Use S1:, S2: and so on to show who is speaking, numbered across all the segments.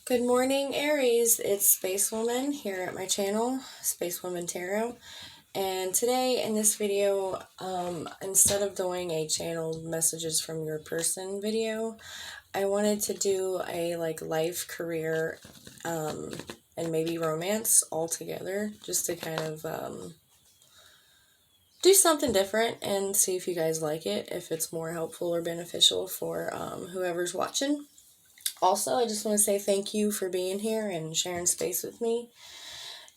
S1: Good morning, Aries. It's SpaceWoman here at my channel, SpaceWoman Tarot. And today in this video, instead of doing a channel messages from your person video, I wanted to do a life, career, and maybe romance all together, just to kind of do something different and see if you guys like it, if it's more helpful or beneficial for whoever's watching. Also, I just want to say thank you for being here and sharing space with me.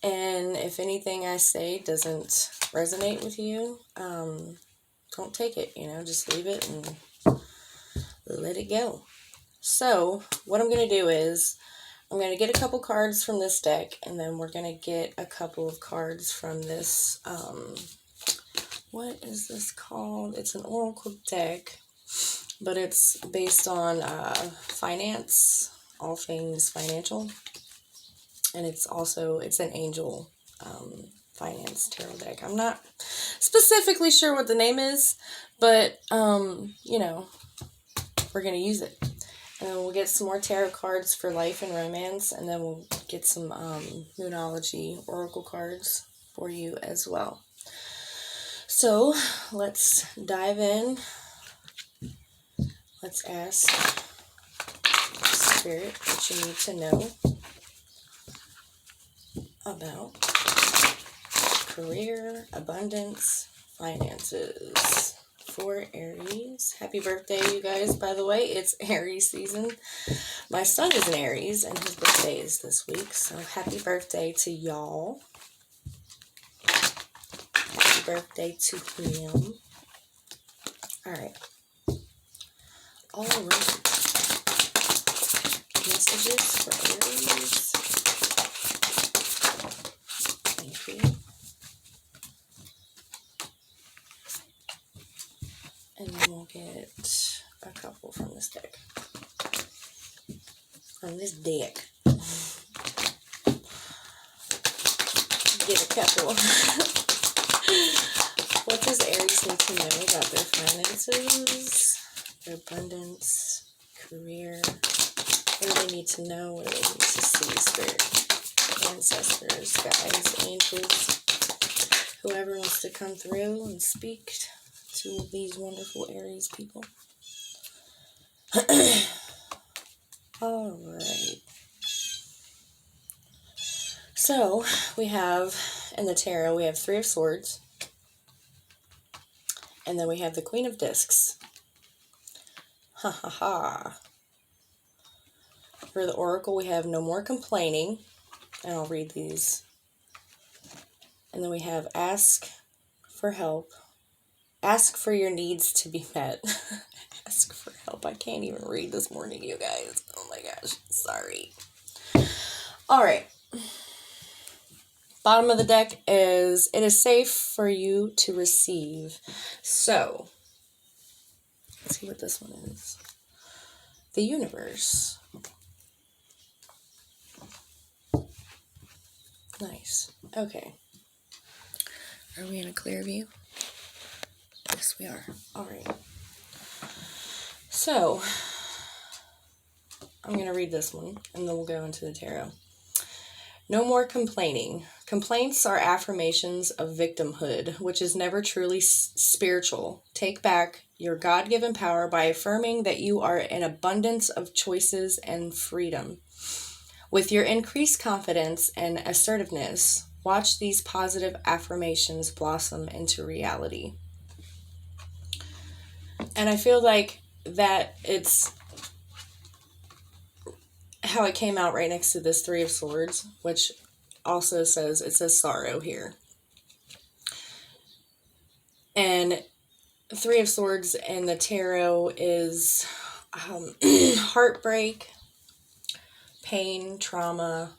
S1: And if anything I say doesn't resonate with you, don't take it, just leave it and let it go. So, what I'm going to do is, I'm going to get a couple cards from this deck, and then we're going to get a couple of cards from this, what is this called? It's an oracle deck, but it's based on finance, all things financial. And it's an angel finance tarot deck. I'm not specifically sure what the name is, but, we're going to use it. And then we'll get some more tarot cards for life and romance, and then we'll get some Moonology oracle cards for you as well. So, let's dive in. Let's ask Spirit what you need to know about career, abundance, finances for Aries. Happy birthday, you guys, by the way. It's Aries season. My son is an Aries, and his birthday is this week, so happy birthday to y'all. Happy birthday to him. Alright. Alright. Messages for Aries. Thank you. And then we'll get a couple from this deck. From this deck. Get a couple. What does Aries need to know about their finances, their abundance, career? What do they need to know? What do they need to see? Spirit, ancestors, guides, angels, whoever wants to come through and speak to these wonderful Aries people. Alright. So, we have, in the tarot, we have Three of Swords. And then we have the Queen of Discs. Ha ha ha. For the Oracle, we have No More Complaining. And I'll read these. And then we have Ask for Help. Ask for your needs to be met. Ask for help. I can't even read this morning, you guys. Oh my gosh. Sorry. Alright. Bottom of the deck is, it is safe for you to receive. So, let's see what this one is. The universe. Nice. Okay. Are we in a clear view? Yes, we are. Alright. So, I'm going to read this one, and then we'll go into the tarot. No more complaining. Complaints are affirmations of victimhood, which is never truly spiritual. Take back your God-given power by affirming that you are an abundance of choices and freedom. With your increased confidence and assertiveness, watch these positive affirmations blossom into reality. And I feel like that it's how it came out right next to this Three of Swords, which also says, it says sorrow here. And Three of Swords in the tarot is heartbreak, pain, trauma,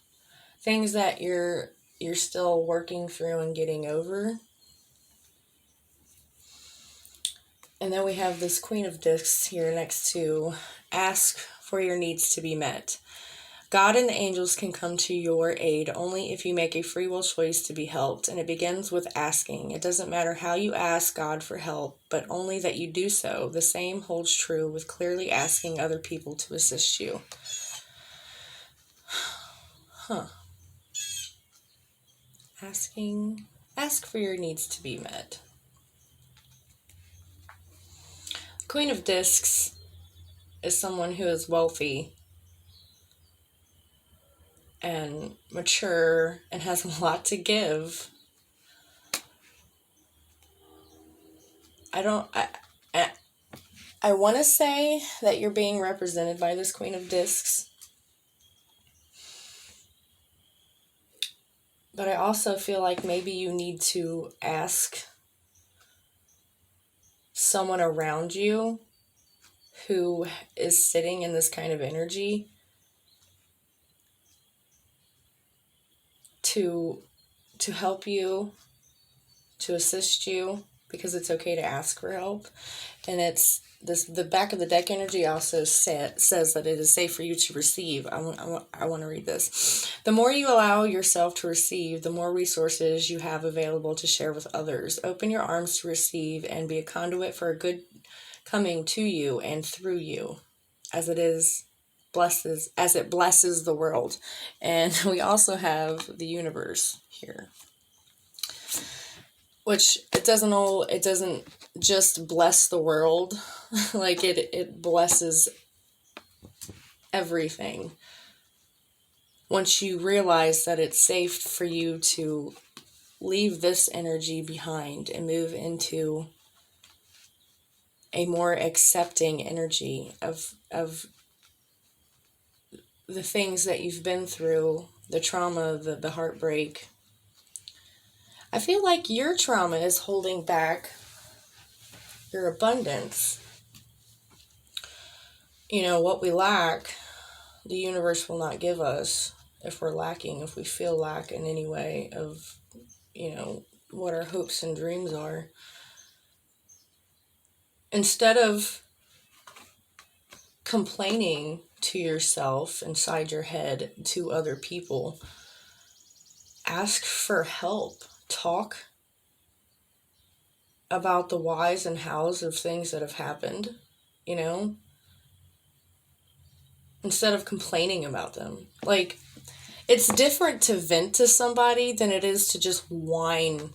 S1: things that you're still working through and getting over. And then we have this Queen of Discs here next to ask for your needs to be met. God and the angels can come to your aid only if you make a free will choice to be helped, and it begins with asking. It doesn't matter how you ask God for help, but only that you do so. The same holds true with clearly asking other people to assist you. Ask for your needs to be met. Queen of Discs is someone who is wealthy and mature and has a lot to give. I want to say that you're being represented by this Queen of Discs. But I also feel like maybe you need to ask someone around you who is sitting in this kind of energy to help you, to assist you, because it's okay to ask for help. And it's this, the back of the deck energy also says that it is safe for you to receive. I want to read this. The more you allow yourself to receive, the more resources you have available to share with others. Open your arms to receive and be a conduit for a good coming to you and through you, as it blesses the world. And we also have the universe here, which it doesn't just bless the world, like it blesses everything. Once you realize that it's safe for you to leave this energy behind and move into a more accepting energy of the things that you've been through, the trauma, the heartbreak. I feel like your trauma is holding back your abundance. You know, what we lack, the universe will not give us. If we're lacking, if we feel lack in any way of, you know, what our hopes and dreams are. Instead of complaining to yourself inside your head to other people, ask for help. Talk about the whys and hows of things that have happened, you know, instead of complaining about them. Like, it's different to vent to somebody than it is to just whine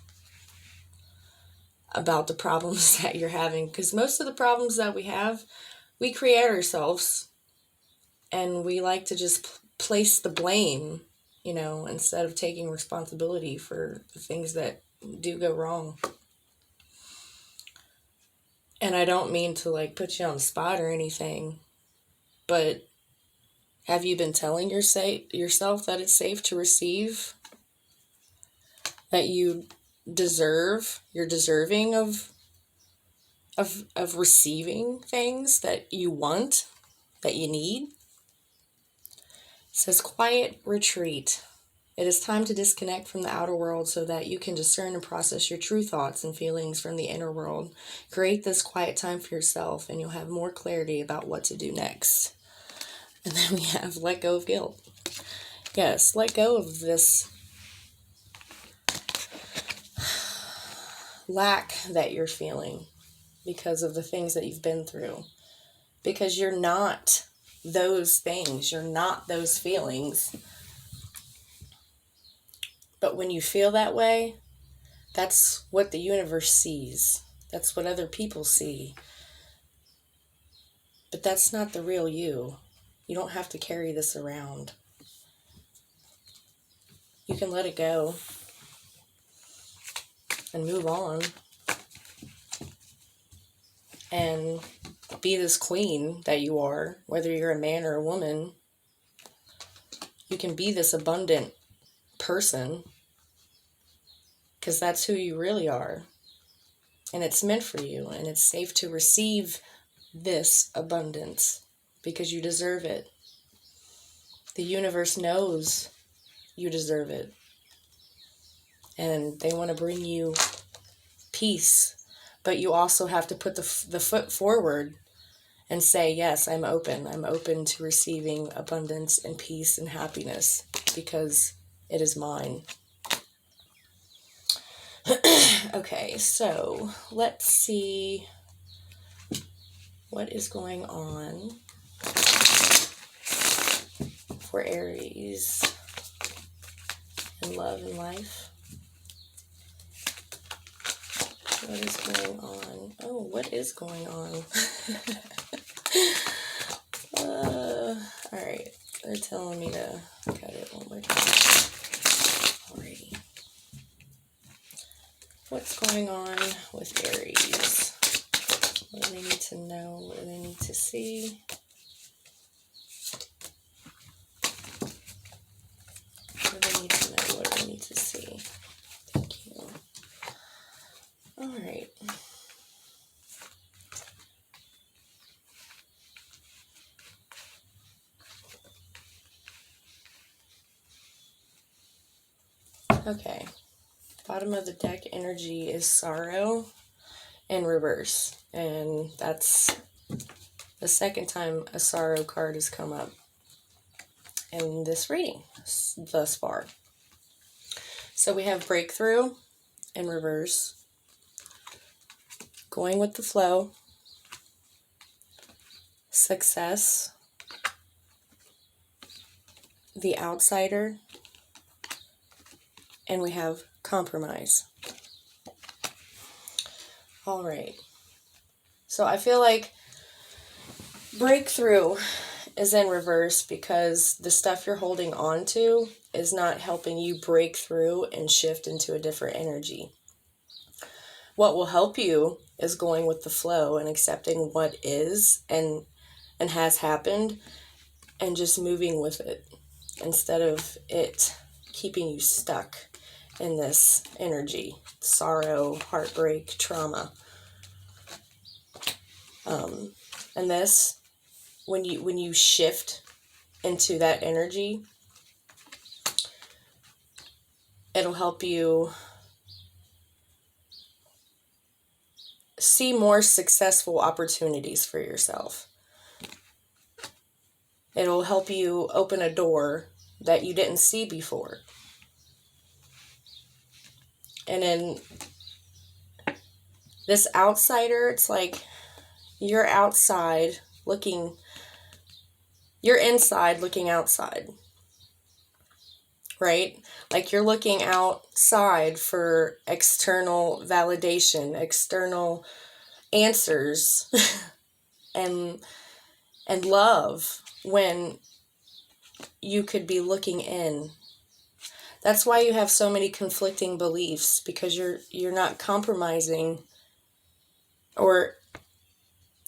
S1: about the problems that you're having, because most of the problems that we have, we create ourselves, and we like to just place the blame, you know, instead of taking responsibility for the things that do go wrong. And I don't mean to like put you on the spot or anything, but have you been telling yourself that it's safe to receive? That you're deserving of receiving things that you want, that you need? It says, quiet retreat. It is time to disconnect from the outer world so that you can discern and process your true thoughts and feelings from the inner world. Create this quiet time for yourself, and you'll have more clarity about what to do next. And then we have let go of guilt. Yes, let go of this lack that you're feeling because of the things that you've been through. Because you're not those things. You're not those feelings. But when you feel that way, that's what the universe sees. That's what other people see. But that's not the real you. You don't have to carry this around. You can let it go and move on and be this queen that you are, whether you're a man or a woman. You can be this abundant person because that's who you really are. And it's meant for you, and it's safe to receive this abundance because you deserve it. The universe knows you deserve it. And they want to bring you peace. But you also have to put the foot forward and say, yes, I'm open. I'm open to receiving abundance and peace and happiness because it is mine. Okay, so let's see what is going on for Aries. in love and life. What is going on? Oh, what is going on? Alright, they're telling me to cut it one more time. Alrighty. What's going on with Aries? What do they need to know? What do they need to see? What do they need to know? What do they need to see? Thank you. Alright. Okay. Bottom of the deck energy is sorrow in reverse. And that's the second time a sorrow card has come up in this reading thus far. So we have breakthrough in reverse, going with the flow, success, the outsider, and we have compromise. All right. So I feel like breakthrough is in reverse because the stuff you're holding on to is not helping you break through and shift into a different energy. What will help you is going with the flow and accepting what is and has happened and just moving with it instead of it keeping you stuck in this energy, sorrow, heartbreak, trauma. And this, when you shift into that energy, it'll help you see more successful opportunities for yourself. It'll help you open a door that you didn't see before. And in this outsider, it's like you're outside looking, you're inside looking outside, right? Like you're looking outside for external validation, external answers, and love when you could be looking in. That's why you have so many conflicting beliefs, because you're not compromising. Or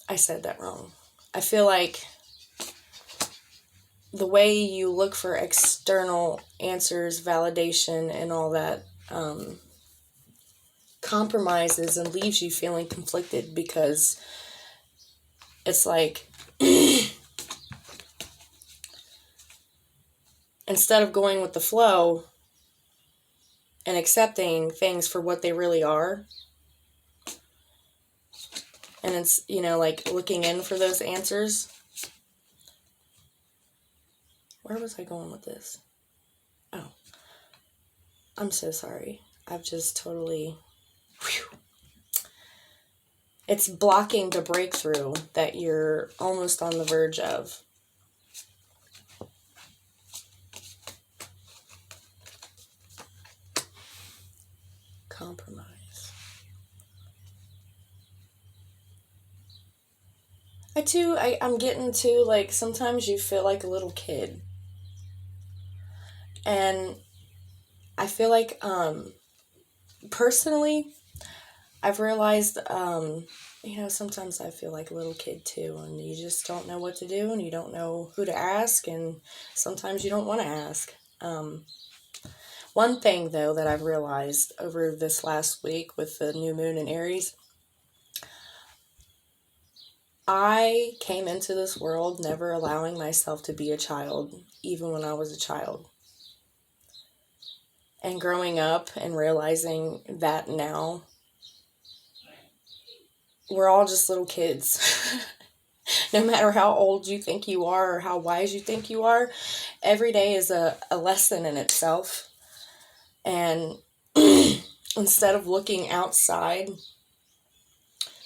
S1: I said that wrong. I feel like the way you look for external answers, validation, and all that compromises and leaves you feeling conflicted, because it's like instead of going with the flow and accepting things for what they really are, and it's, like looking in for those answers. Where was I going with this? Oh, I'm so sorry. I've just totally... It's blocking the breakthrough that you're almost on the verge of. Compromise. I'm getting to, like, sometimes you feel like a little kid. And I feel like, personally, I've realized, sometimes I feel like a little kid too, and you just don't know what to do, and you don't know who to ask, and sometimes you don't want to ask. One thing, though, that I've realized over this last week with the new moon in Aries, I came into this world never allowing myself to be a child, even when I was a child. And growing up and realizing that now, we're all just little kids. No matter how old you think you are or how wise you think you are, every day is a lesson in itself. And instead of looking outside,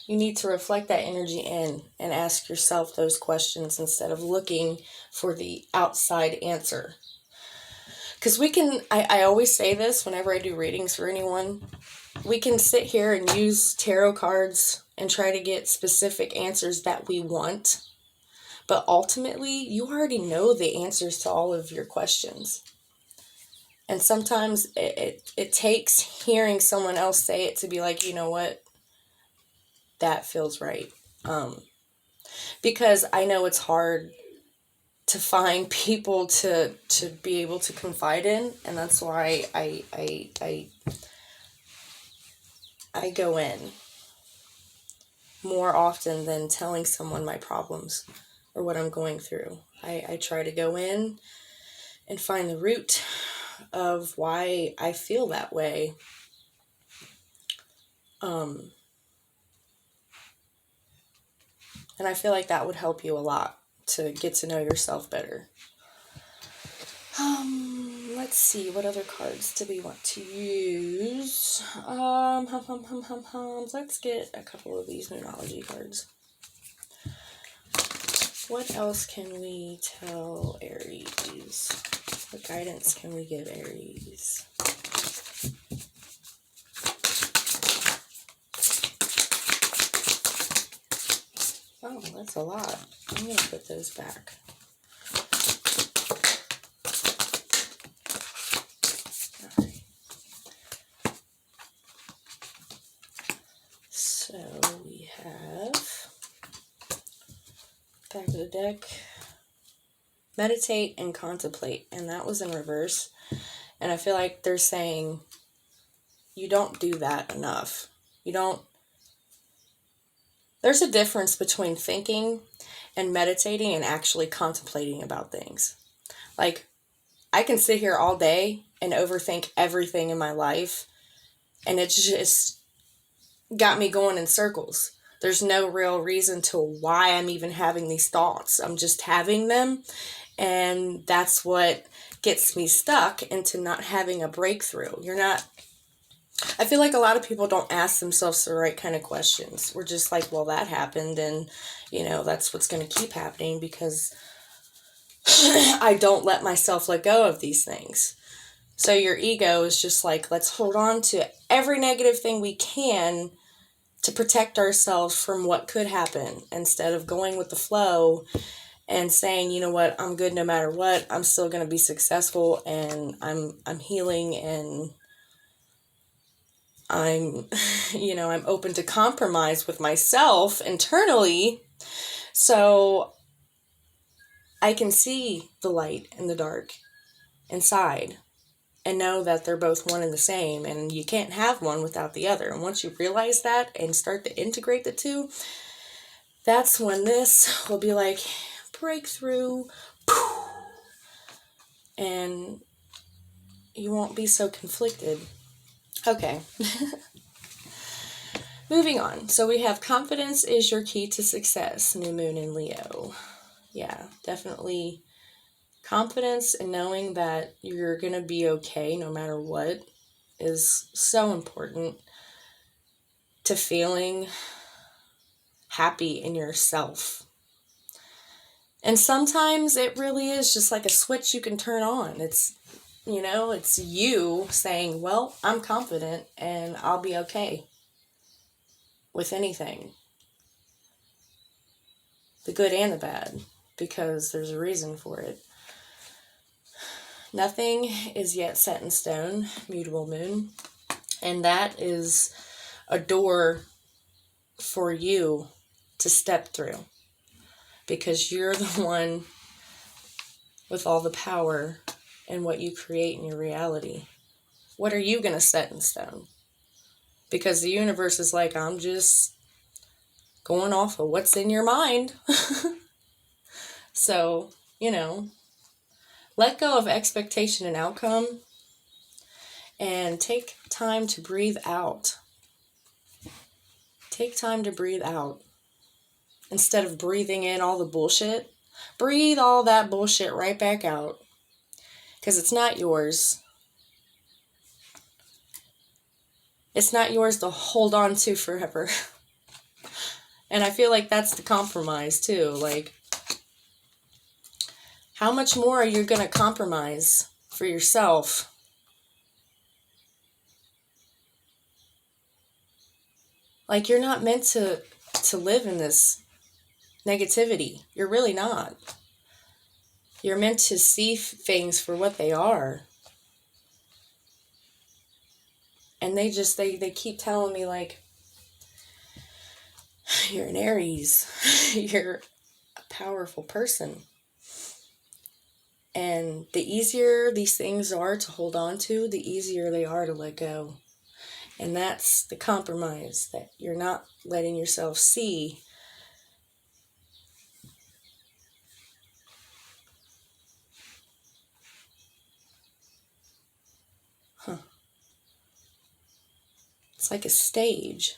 S1: you need to reflect that energy in and ask yourself those questions instead of looking for the outside answer. Because we can, I always say this whenever I do readings for anyone, we can sit here and use tarot cards and try to get specific answers that we want. But ultimately, you already know the answers to all of your questions. And sometimes it takes hearing someone else say it to be like, you know what, that feels right. Because I know it's hard to find people to be able to confide in, and that's why I go in more often than telling someone my problems or what I'm going through. I try to go in and find the root of why I feel that way. And I feel like that would help you a lot to get to know yourself better. Let's see, what other cards do we want to use? Let's get a couple of these numerology cards. What else can we tell Aries? What guidance can we give Aries? Oh, that's a lot. I'm going to put those back. All right. So we have back of the deck, meditate and contemplate, and that was in reverse. And I feel like they're saying you don't do that enough. There's a difference between thinking and meditating and actually contemplating about things. Like, I can sit here all day and overthink everything in my life, and it's just got me going in circles. There's no real reason to why I'm even having these thoughts. I'm just having them, and that's what gets me stuck into not having a breakthrough. I feel like a lot of people don't ask themselves the right kind of questions. We're just like, well, that happened, and, that's what's going to keep happening because I don't let myself let go of these things. So your ego is just like, let's hold on to every negative thing we can to protect ourselves from what could happen, instead of going with the flow and saying, you know what, I'm good no matter what. I'm still going to be successful, and I'm healing, and I'm open to compromise with myself internally, so I can see the light and the dark inside and know that they're both one and the same, and you can't have one without the other. And once you realize that and start to integrate the two, that's when this will be like breakthrough, and you won't be so conflicted. Okay. Moving on. So we have confidence is your key to success, new moon in Leo. Yeah, definitely confidence and knowing that you're going to be okay no matter what is so important to feeling happy in yourself. And sometimes it really is just like a switch you can turn on. It's you saying, well, I'm confident and I'll be okay with anything, the good and the bad, because there's a reason for it. Nothing is yet set in stone, mutable moon, and that is a door for you to step through, because you're the one with all the power in what you create in your reality. What are you going to set in stone? Because the universe is like, I'm just going off of what's in your mind. So, let go of expectation and outcome and take time to breathe out. Take time to breathe out. Instead of breathing in all the bullshit, breathe all that bullshit right back out. Because it's not yours. It's not yours to hold on to forever. And I feel like that's the compromise too. Like, how much more are you going to compromise for yourself. Like, you're not meant to live in this negativity. You're really not. You're meant to see things for what they are. And they keep telling me, like, you're an Aries. You're a powerful person. And the easier these things are to hold on to, the easier they are to let go. And that's the compromise, that you're not letting yourself see. It's like a stage,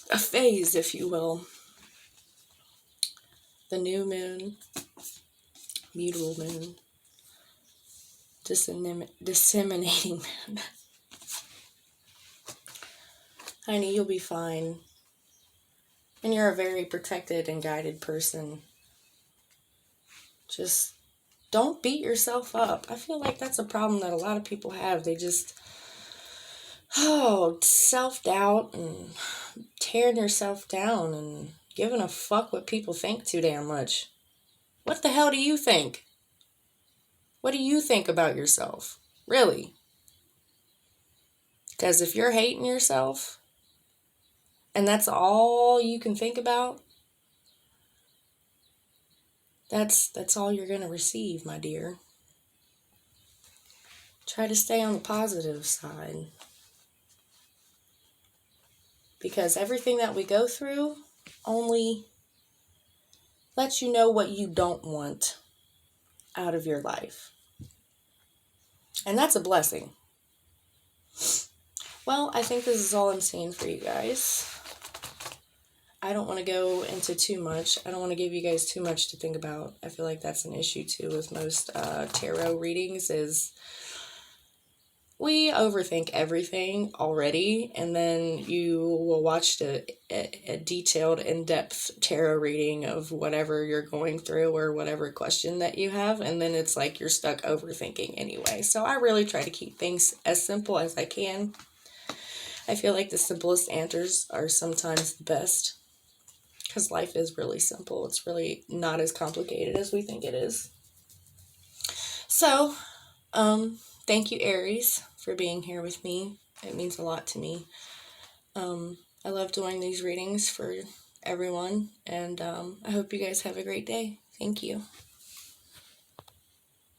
S1: a phase, if you will. The new moon, mutable moon, disseminating moon. Honey, you'll be fine. And you're a very protected and guided person. Just don't beat yourself up. I feel like that's a problem that a lot of people have. They just, self-doubt and tearing yourself down and giving a fuck what people think too damn much. What the hell do you think? What do you think about yourself? Really? Because if you're hating yourself and that's all you can think about, that's all you're going to receive, my dear. Try to stay on the positive side. Because everything that we go through only lets you know what you don't want out of your life. And that's a blessing. Well, I think this is all I'm seeing for you guys. I don't want to go into too much. I don't want to give you guys too much to think about. I feel like that's an issue too with most tarot readings, is we overthink everything already, and then you will watch a detailed, in-depth tarot reading of whatever you're going through or whatever question that you have, and then it's like you're stuck overthinking anyway. So I really try to keep things as simple as I can. I feel like the simplest answers are sometimes the best, because life is really simple. It's really not as complicated as we think it is. So, thank you, Aries, for being here with me. It means a lot to me. I love doing these readings for everyone, and I hope you guys have a great day. Thank you.